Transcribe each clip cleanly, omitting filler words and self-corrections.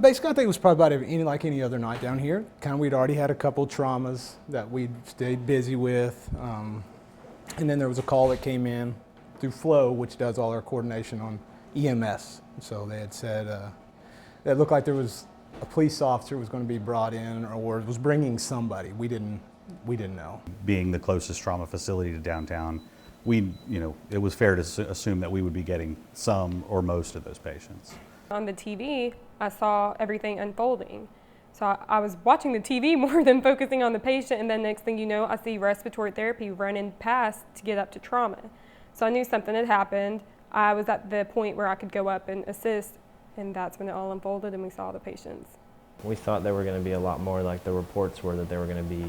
Basically, I think it was probably about like any other night down here. We'd already had a couple traumas that we'd stayed busy with. And then there was a call that came in through Flow, which does all our coordination on EMS. So they had said it looked like there was a police officer was going to be brought in or was bringing somebody. We didn't know. Being the closest trauma facility to downtown, it was fair to assume that we would be getting some or most of those patients. On the TV, I saw everything unfolding. So I was watching the TV more than focusing on the patient, and then next thing you know, I see respiratory therapy running past to get up to trauma. So I knew something had happened. I was at the point where I could go up and assist, and that's when it all unfolded and we saw the patients. We thought there were going to be a lot more, like the reports were that there were going to be,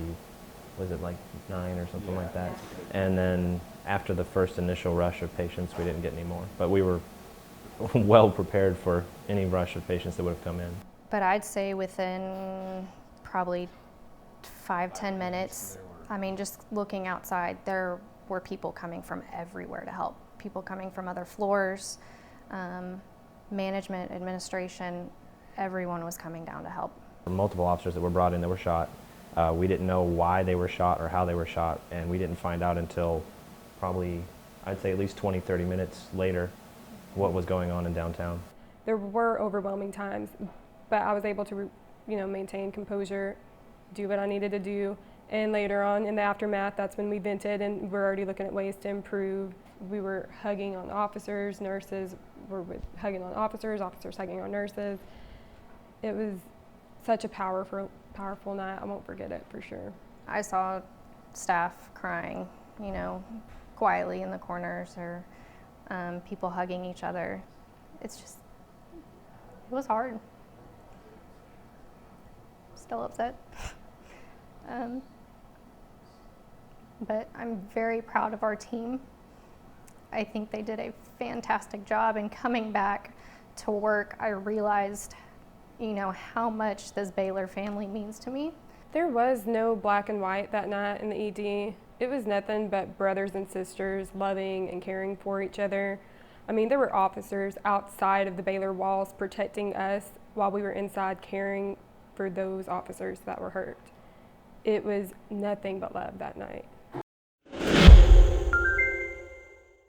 was it like 9 or something like that? And then after the first initial rush of patients, we didn't get any more. But we were well prepared for any rush of patients that would have come in. But I'd say within probably 5-10 minutes, I mean, just looking outside, there were people coming from everywhere to help. People coming from other floors, management, administration, everyone was coming down to help. Multiple officers that were brought in that were shot. We didn't know why they were shot or how they were shot, and we didn't find out until probably, I'd say at least 20-30 minutes later, what was going on in downtown. There were overwhelming times, but I was able to, maintain composure, do what I needed to do, and later on in the aftermath, that's when we vented and we're already looking at ways to improve. We were hugging on officers, nurses were hugging on officers, officers hugging on nurses. It was such a powerful night. I won't forget it for sure. I saw staff crying, quietly in the corners, or people hugging each other. It was hard. Still upset. But I'm very proud of our team. I think they did a fantastic job, and coming back to work, I realized, how much this Baylor family means to me. There was no black and white that night in the ED. It was nothing but brothers and sisters loving and caring for each other. I mean, there were officers outside of the Baylor walls protecting us while we were inside caring for those officers that were hurt. It was nothing but love that night.